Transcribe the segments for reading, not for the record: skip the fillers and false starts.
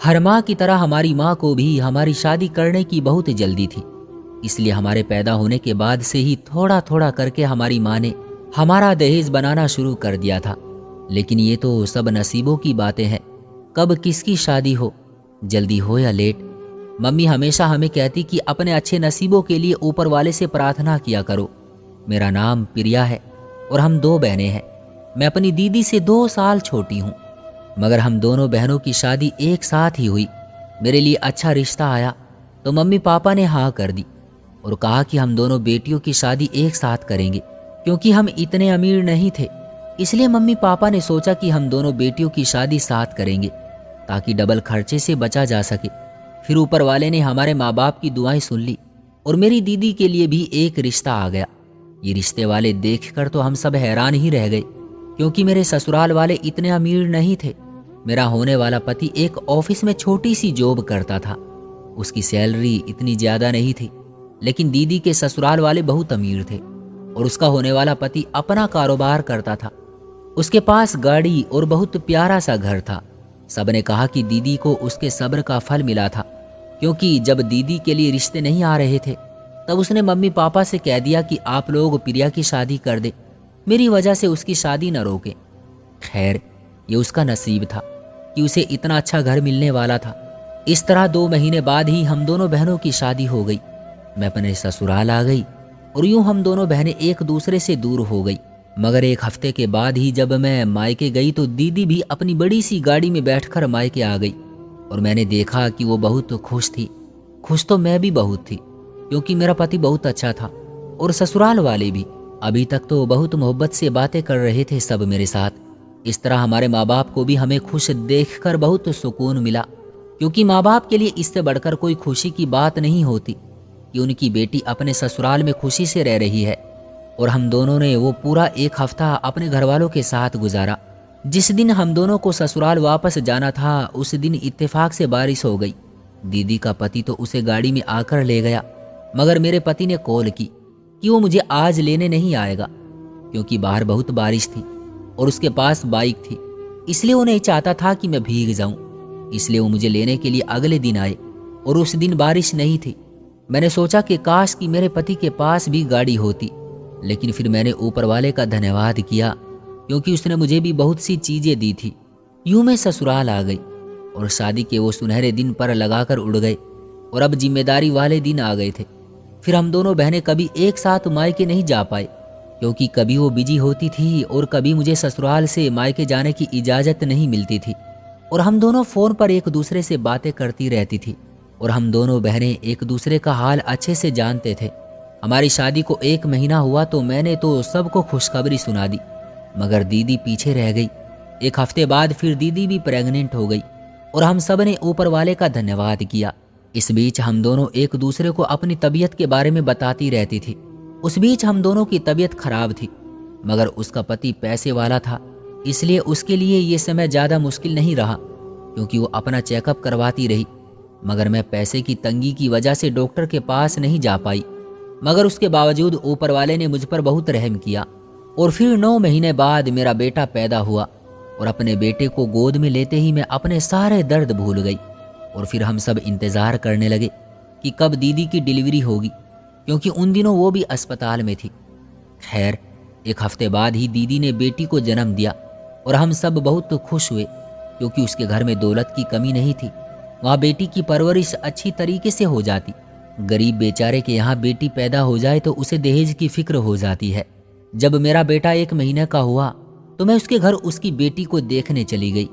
हर माँ की तरह हमारी माँ को भी हमारी शादी करने की बहुत जल्दी थी। इसलिए हमारे पैदा होने के बाद से ही थोड़ा थोड़ा करके हमारी माँ ने हमारा दहेज बनाना शुरू कर दिया था। लेकिन ये तो सब नसीबों की बातें हैं, कब किसकी शादी हो, जल्दी हो या लेट। मम्मी हमेशा हमें कहती कि अपने अच्छे नसीबों के लिए ऊपर वाले से प्रार्थना किया करो। मेरा नाम प्रिया है और हम 2 बहनें हैं। मैं अपनी दीदी से 2 साल छोटी हूँ, मगर हम दोनों बहनों की शादी एक साथ ही हुई। मेरे लिए अच्छा रिश्ता आया तो मम्मी पापा ने हाँ कर दी और कहा कि हम दोनों बेटियों की शादी एक साथ करेंगे। क्योंकि हम इतने अमीर नहीं थे, इसलिए मम्मी पापा ने सोचा कि हम दोनों बेटियों की शादी साथ करेंगे ताकि डबल खर्चे से बचा जा सके। फिर ऊपर वाले ने हमारे माँ बाप की दुआएं सुन ली और मेरी दीदी के लिए भी एक रिश्ता आ गया। ये रिश्ते वाले देखकर तो हम सब हैरान ही रह गए, क्योंकि मेरे ससुराल वाले इतने अमीर नहीं थे। मेरा होने वाला पति एक ऑफिस में छोटी सी जॉब करता था। उसकी सैलरी इतनी ज्यादा नहीं थी, लेकिन दीदी के ससुराल वाले बहुत अमीर थे और उसका होने वाला पति अपना कारोबार करता था। उसके पास गाड़ी और बहुत प्यारा सा घर था। सबने कहा कि दीदी को उसके सब्र का फल मिला था, क्योंकि जब दीदी के लिए रिश्ते नहीं आ रहे थे तब उसने मम्मी पापा से कह दिया कि आप लोग प्रिया की शादी कर दे, मेरी वजह से उसकी शादी न रोके। खैर, ये उसका नसीब था कि उसे इतना अच्छा घर मिलने वाला था। इस तरह 2 महीने बाद ही हम दोनों बहनों की शादी हो गई। मैं अपने ससुराल आ गई और यूं हम दोनों बहनें एक दूसरे से दूर हो गई। मगर 1 हफ्ते के बाद ही जब मैं मायके गई तो दीदी भी अपनी बड़ी सी गाड़ी में बैठकर मायके आ गई और मैंने देखा कि वो बहुत खुश थी। खुश तो मैं भी बहुत थी, क्योंकि मेरा पति बहुत अच्छा था और ससुराल वाले भी। अभी तक तो बहुत मोहब्बत से बातें कर रहे थे सब मेरे साथ। इस तरह हमारे माँ बाप को भी हमें खुश देखकर बहुत सुकून मिला, क्योंकि माँ बाप के लिए इससे बढ़कर कोई खुशी की बात नहीं होती कि उनकी बेटी अपने ससुराल में खुशी से रह रही है। और हम दोनों ने वो पूरा 1 हफ्ता अपने घर वालों के साथ गुजारा। जिस दिन हम दोनों को ससुराल वापस जाना था उस दिन इत्तेफाक से बारिश हो गई। दीदी का पति तो उसे गाड़ी में आकर ले गया, मगर मेरे पति ने कॉल की कि वो मुझे आज लेने नहीं आएगा, क्योंकि बाहर बहुत बारिश थी और उसके पास बाइक थी। इसलिए वो नहीं चाहता था कि मैं भीग जाऊं। इसलिए वो मुझे लेने के लिए अगले दिन आए और उस दिन बारिश नहीं थी। मैंने सोचा कि काश कि मेरे पति के पास भी गाड़ी होती, लेकिन फिर मैंने ऊपर वाले का धन्यवाद किया, क्योंकि उसने मुझे भी बहुत सी चीजें दी थी। यूं मैं ससुराल आ गई और शादी के वो सुनहरे दिन पर लगाकर उड़ गए और अब जिम्मेदारी वाले दिन आ गए थे। फिर हम दोनों बहनें कभी एक साथ मायके नहीं जा पाए, क्योंकि कभी वो बिजी होती थी और कभी मुझे ससुराल से मायके जाने की इजाज़त नहीं मिलती थी। और हम दोनों फ़ोन पर एक दूसरे से बातें करती रहती थी और हम दोनों बहनें एक दूसरे का हाल अच्छे से जानते थे। हमारी शादी को 1 महीना हुआ तो मैंने तो सबको खुशखबरी सुना दी, मगर दीदी पीछे रह गई। 1 हफ्ते बाद फिर दीदी भी प्रेग्नेंट हो गई और हम सब ने ऊपर वाले का धन्यवाद किया। इस बीच हम दोनों एक दूसरे को अपनी तबीयत के बारे में बताती रहती थी। उस बीच हम दोनों की तबीयत खराब थी, मगर उसका पति पैसे वाला था, इसलिए उसके लिए ये समय ज़्यादा मुश्किल नहीं रहा, क्योंकि वो अपना चेकअप करवाती रही। मगर मैं पैसे की तंगी की वजह से डॉक्टर के पास नहीं जा पाई, मगर उसके बावजूद ऊपर वाले ने मुझ पर बहुत रहम किया और फिर 9 महीने बाद मेरा बेटा पैदा हुआ और अपने बेटे को गोद में लेते ही मैं अपने सारे दर्द भूल गई। और फिर हम सब इंतज़ार करने लगे कि कब दीदी की डिलीवरी होगी, क्योंकि उन दिनों वो भी अस्पताल में थी। खैर, 1 हफ्ते बाद ही दीदी ने बेटी को जन्म दिया और हम सब बहुत खुश हुए, क्योंकि उसके घर में दौलत की कमी नहीं थी। वहाँ बेटी की परवरिश अच्छी तरीके से हो जाती। गरीब बेचारे के यहाँ बेटी पैदा हो जाए तो उसे दहेज की फिक्र हो जाती है। जब मेरा बेटा 1 महीने का हुआ तो मैं उसके घर उसकी बेटी को देखने चली गई।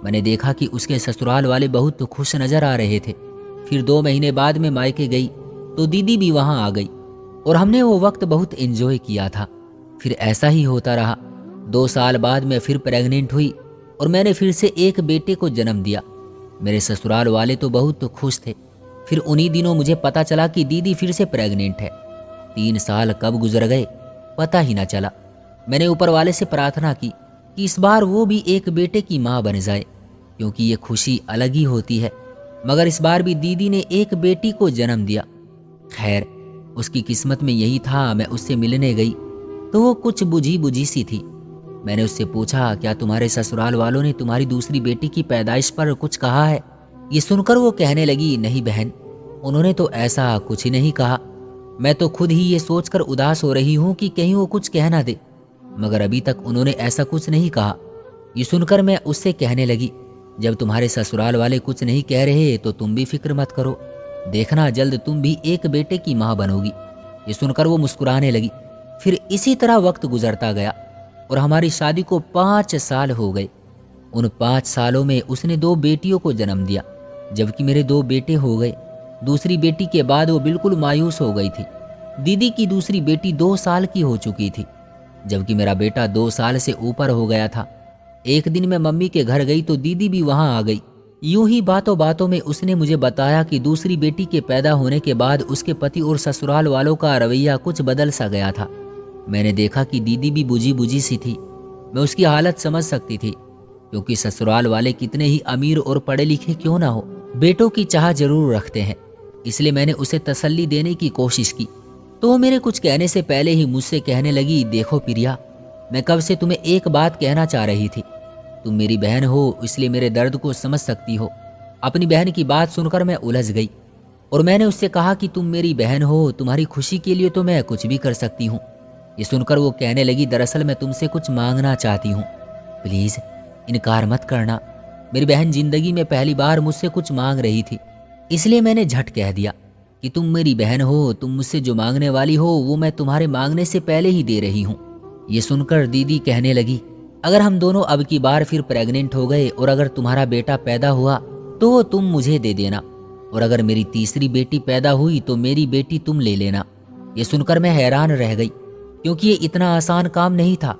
मैंने देखा कि उसके ससुराल वाले बहुत खुश नजर आ रहे थे। फिर 2 महीने बाद मैं मायके गई तो दीदी भी वहाँ आ गई और हमने वो वक्त बहुत एंजॉय किया था। फिर ऐसा ही होता रहा। 2 साल बाद मैं फिर प्रेग्नेंट हुई और मैंने फिर से एक बेटे को जन्म दिया। मेरे ससुराल वाले तो बहुत खुश थे। फिर उन्हीं दिनों मुझे पता चला कि दीदी फिर से प्रेग्नेंट है। 3 साल कब गुजर गए पता ही ना चला। मैंने ऊपर वाले से प्रार्थना की कि इस बार वो भी एक बेटे की माँ बन जाए, क्योंकि ये खुशी अलग ही होती है। मगर इस बार भी दीदी ने एक बेटी को जन्म दिया। खैर, उसकी किस्मत में यही था। मैं उससे मिलने गई तो वो कुछ बुझी बुझी सी थी। मैंने उससे पूछा, क्या तुम्हारे ससुराल वालों ने तुम्हारी दूसरी बेटी की पैदाइश पर कुछ कहा है? ये सुनकर वो कहने लगी, नहीं बहन, उन्होंने तो ऐसा कुछ ही नहीं कहा। मैं तो खुद ही ये सोचकर उदास हो रही हूँ कि कहीं वो कुछ कह ना दे, मगर अभी तक उन्होंने ऐसा कुछ नहीं कहा। ये सुनकर मैं उससे कहने लगी, जब तुम्हारे ससुराल वाले कुछ नहीं कह रहे तो तुम भी फिक्र मत करो, देखना जल्द तुम भी एक बेटे की माँ बनोगी। ये सुनकर वो मुस्कुराने लगी। फिर इसी तरह वक्त गुजरता गया और हमारी शादी को 5 साल हो गए। उन 5 सालों में उसने 2 बेटियों को जन्म दिया, जबकि मेरे 2 बेटे हो गए। दूसरी बेटी के बाद वो बिल्कुल मायूस हो गई थी। दीदी की दूसरी बेटी 2 साल की हो चुकी थी, जबकि मेरा बेटा 2 साल से ऊपर हो गया था। एक दिन मैं मम्मी के घर गई तो दीदी भी वहां आ गई। यूं ही बातों बातों में उसने मुझे बताया कि दूसरी बेटी के पैदा होने के बाद उसके पति और ससुराल वालों का रवैया कुछ बदल सा गया था। मैंने देखा कि दीदी भी बुझी बुझी सी थी। मैं उसकी हालत समझ सकती थी, क्योंकि ससुराल वाले कितने ही अमीर और पढ़े लिखे क्यों ना हो, बेटों की चाह जरूर रखते हैं। इसलिए मैंने उसे तसल्ली देने की कोशिश की, तो वो मेरे कुछ कहने से पहले ही मुझसे कहने लगी, देखो प्रिया, मैं कब से तुम्हें एक बात कहना चाह रही थी। तुम मेरी बहन हो, इसलिए मेरे दर्द को समझ सकती हो। अपनी बहन की बात सुनकर मैं उलझ गई और मैंने उससे कहा कि तुम मेरी बहन हो, तुम्हारी खुशी के लिए तो मैं कुछ भी कर सकती हूँ। ये सुनकर वो कहने लगी, दरअसल मैं तुमसे कुछ मांगना चाहती हूँ, प्लीज इनकार मत करना। मेरी बहन जिंदगी में पहली बार मुझसे कुछ मांग रही थी, इसलिए मैंने झट कह दिया कि तुम मेरी बहन हो, तुम मुझसे जो मांगने वाली हो वो मैं तुम्हारे मांगने से पहले ही दे रही हूँ। ये सुनकर दीदी कहने लगी, अगर हम दोनों अब की बार फिर प्रेग्नेंट हो गए और अगर तुम्हारा बेटा पैदा हुआ तो वो तुम मुझे दे देना, और अगर मेरी तीसरी बेटी पैदा हुई तो मेरी बेटी तुम ले लेना। ये सुनकर मैं हैरान रह गई, क्योंकि ये इतना आसान काम नहीं था।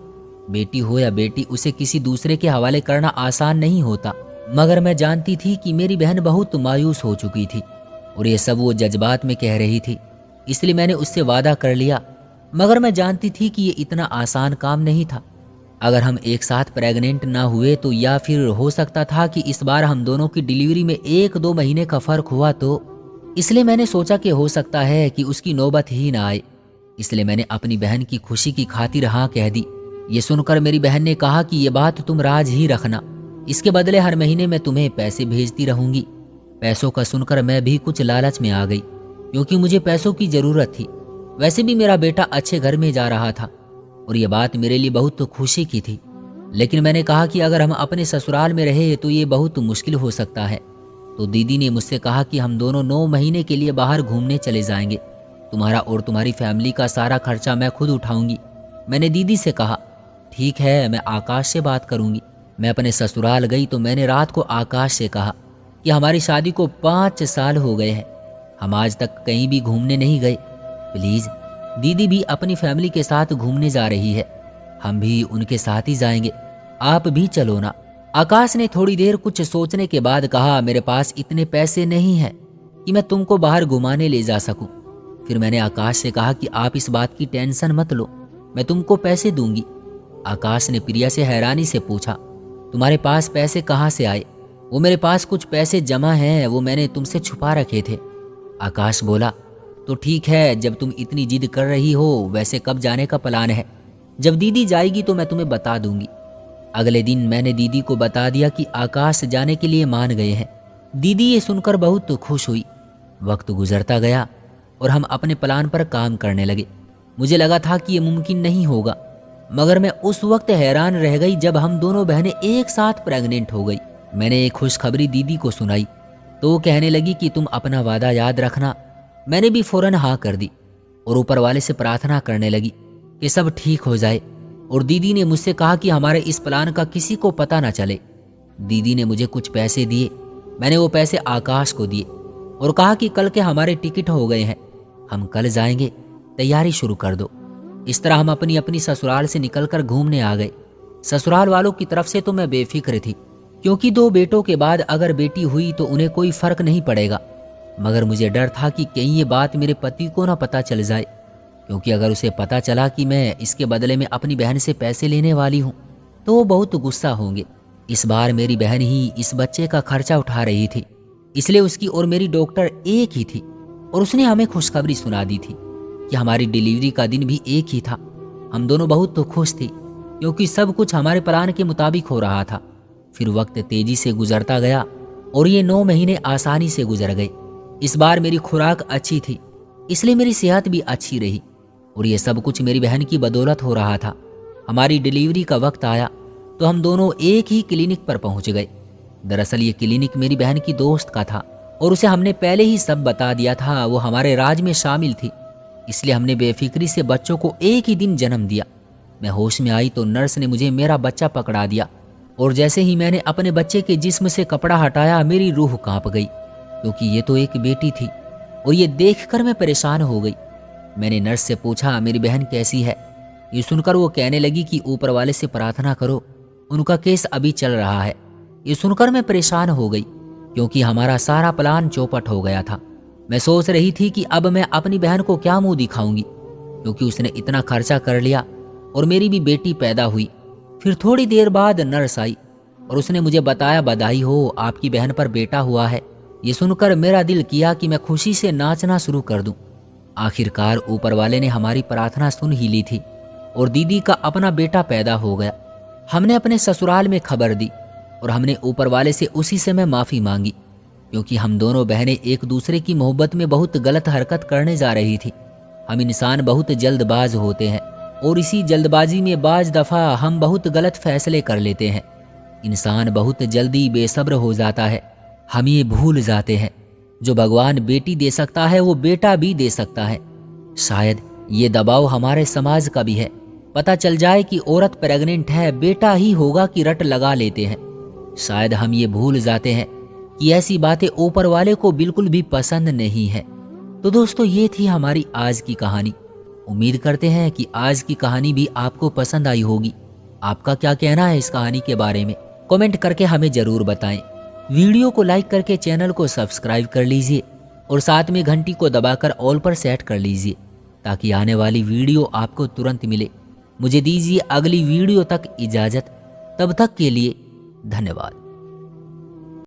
बेटी हो या बेटी, उसे किसी दूसरे के हवाले करना आसान नहीं होता। मगर मैं जानती थी कि मेरी बहन बहुत मायूस हो चुकी थी और ये सब वो जज्बात में कह रही थी, इसलिए मैंने उससे वादा कर लिया। मगर मैं जानती थी कि ये इतना आसान काम नहीं था। अगर हम एक साथ प्रेग्नेंट ना हुए तो, या फिर हो सकता था कि इस बार हम दोनों की डिलीवरी में 1-2 महीने का फर्क हुआ तो, इसलिए मैंने सोचा कि हो सकता है कि उसकी नौबत ही ना आए। इसलिए मैंने अपनी बहन की खुशी की खातिर हाँ कह दी। ये सुनकर मेरी बहन ने कहा कि ये बात तुम राज ही रखना, इसके बदले हर महीने मैं तुम्हें पैसे भेजती रहूंगी। पैसों का सुनकर मैं भी कुछ लालच में आ गई, क्योंकि मुझे पैसों की जरूरत थी। वैसे भी मेरा बेटा अच्छे घर में जा रहा था और यह बात मेरे लिए बहुत खुशी की थी। लेकिन मैंने कहा कि अगर हम अपने ससुराल में रहे तो ये बहुत मुश्किल हो सकता है। तो दीदी ने मुझसे कहा कि हम दोनों 9 महीने के लिए बाहर घूमने चले जाएंगे, तुम्हारा और तुम्हारी फैमिली का सारा खर्चा मैं खुद उठाऊंगी। मैंने दीदी से कहा, ठीक है, मैं आकाश से बात करूंगी। मैं अपने ससुराल गई तो मैंने रात को आकाश से कहा कि हमारी शादी को 5 साल हो गए हैं, हम आज तक कहीं भी घूमने नहीं गए। प्लीज, दीदी भी अपनी फैमिली के साथ घूमने जा रही है, हम भी उनके साथ ही जाएंगे, आप भी चलो ना। आकाश ने थोड़ी देर कुछ सोचने के बाद कहा, मेरे पास इतने पैसे नहीं हैं कि मैं तुमको बाहर घुमाने ले जा सकूं। फिर मैंने आकाश से कहा कि आप इस बात की टेंशन मत लो, मैं तुमको पैसे दूंगी। आकाश ने प्रिया से हैरानी से पूछा, तुम्हारे पास पैसे कहाँ से आए? वो मेरे पास कुछ पैसे जमा हैं, वो मैंने तुमसे छुपा रखे थे। आकाश बोला, तो ठीक है, जब तुम इतनी जिद कर रही हो, वैसे कब जाने का प्लान है? जब दीदी जाएगी तो मैं तुम्हें बता दूंगी। अगले दिन मैंने दीदी को बता दिया कि आकाश जाने के लिए मान गए हैं। दीदी ये सुनकर बहुत खुश हुई। वक्त गुजरता गया और हम अपने प्लान पर काम करने लगे। मुझे लगा था कि ये मुमकिन नहीं होगा, मगर मैं उस वक्त हैरान रह गई जब हम दोनों बहनें एक साथ प्रेग्नेंट हो गई। मैंने एक खुशखबरी दीदी को सुनाई तो वो कहने लगी कि तुम अपना वादा याद रखना। मैंने भी फौरन हाँ कर दी और ऊपर वाले से प्रार्थना करने लगी कि सब ठीक हो जाए। और दीदी ने मुझसे कहा कि हमारे इस प्लान का किसी को पता ना चले। दीदी ने मुझे कुछ पैसे दिए, मैंने वो पैसे आकाश को दिए और कहा कि कल के हमारे टिकट हो गए हैं, हम कल जाएंगे, तैयारी शुरू कर दो। इस तरह हम अपनी अपनी ससुराल से निकलकर घूमने आ गए। ससुराल वालों की तरफ से तो मैं बेफिक्र थी, क्योंकि 2 बेटों के बाद अगर बेटी हुई तो उन्हें कोई फर्क नहीं पड़ेगा। मगर मुझे डर था कि कहीं ये बात मेरे पति को ना पता चल जाए, क्योंकि अगर उसे पता चला कि मैं इसके बदले में अपनी बहन से पैसे लेने वाली हूँ तो वो बहुत गुस्सा होंगे। इस बार मेरी बहन ही इस बच्चे का खर्चा उठा रही थी, इसलिए उसकी और मेरी डॉक्टर एक ही थी और उसने हमें खुशखबरी सुना दी थी कि हमारी डिलीवरी का दिन भी एक ही था। हम दोनों बहुत खुश थे, क्योंकि सब कुछ हमारे प्लान के मुताबिक हो रहा था। फिर वक्त तेजी से गुजरता गया और ये 9 महीने आसानी से गुजर गए। इस बार मेरी खुराक अच्छी थी, इसलिए मेरी सेहत भी अच्छी रही, और ये सब कुछ मेरी बहन की बदौलत हो रहा था। हमारी डिलीवरी का वक्त आया तो हम दोनों एक ही क्लिनिक पर पहुंच गए। दरअसल ये क्लिनिक मेरी बहन की दोस्त का था और उसे हमने पहले ही सब बता दिया था। वो हमारे राज में शामिल थी, इसलिए हमने बेफिक्री से बच्चों को एक ही दिन जन्म दिया। मैं होश में आई तो नर्स ने मुझे मेरा बच्चा पकड़ा दिया, और जैसे ही मैंने अपने बच्चे के जिस्म से कपड़ा हटाया मेरी रूह कांप गई, क्योंकि ये तो एक बेटी थी और ये देखकर मैं परेशान हो गई। मैंने नर्स से पूछा मेरी बहन कैसी है। ये सुनकर वो कहने लगी कि ऊपर वाले से प्रार्थना करो, उनका केस अभी चल रहा है। ये सुनकर मैं परेशान हो गई, क्योंकि हमारा सारा प्लान चौपट हो गया था। मैं सोच रही थी कि अब मैं अपनी बहन को क्या मुंह दिखाऊंगी, क्योंकि उसने इतना खर्चा कर लिया और मेरी भी बेटी पैदा हुई। फिर थोड़ी देर बाद नर्स आई और उसने मुझे बताया बधाई हो, आपकी बहन पर बेटा हुआ है। ये सुनकर मेरा दिल किया कि मैं खुशी से नाचना शुरू कर दूं। आखिरकार ऊपर वाले ने हमारी प्रार्थना सुन ही ली थी और दीदी का अपना बेटा पैदा हो गया। हमने अपने ससुराल में खबर दी और हमने ऊपर वाले से उसी समय माफ़ी मांगी, क्योंकि हम दोनों बहनें एक दूसरे की मोहब्बत में बहुत गलत हरकत करने जा रही थी। हम इंसान बहुत जल्दबाज होते हैं और इसी जल्दबाजी में बाज दफ़ा हम बहुत गलत फैसले कर लेते हैं। इंसान बहुत जल्दी बेसब्र हो जाता है। हम ये भूल जाते हैं जो भगवान बेटी दे सकता है वो बेटा भी दे सकता है। शायद ये दबाव हमारे समाज का भी है। पता चल जाए कि औरत प्रेग्नेंट है, बेटा ही होगा कि रट लगा लेते हैं। शायद हम ये भूल जाते हैं कि ऐसी बातें ऊपर वाले को बिल्कुल भी पसंद नहीं है। तो दोस्तों, ये थी हमारी आज की कहानी। उम्मीद करते हैं कि आज की कहानी भी आपको पसंद आई होगी। आपका क्या कहना है इस कहानी के बारे में, कमेंट करके हमें जरूर बताएं। वीडियो को लाइक करके चैनल को सब्सक्राइब कर लीजिए और साथ में घंटी को दबाकर ऑल पर सेट कर लीजिए, ताकि आने वाली वीडियो आपको तुरंत मिले। मुझे दीजिए अगली वीडियो तक इजाज़त। तब तक के लिए धन्यवाद।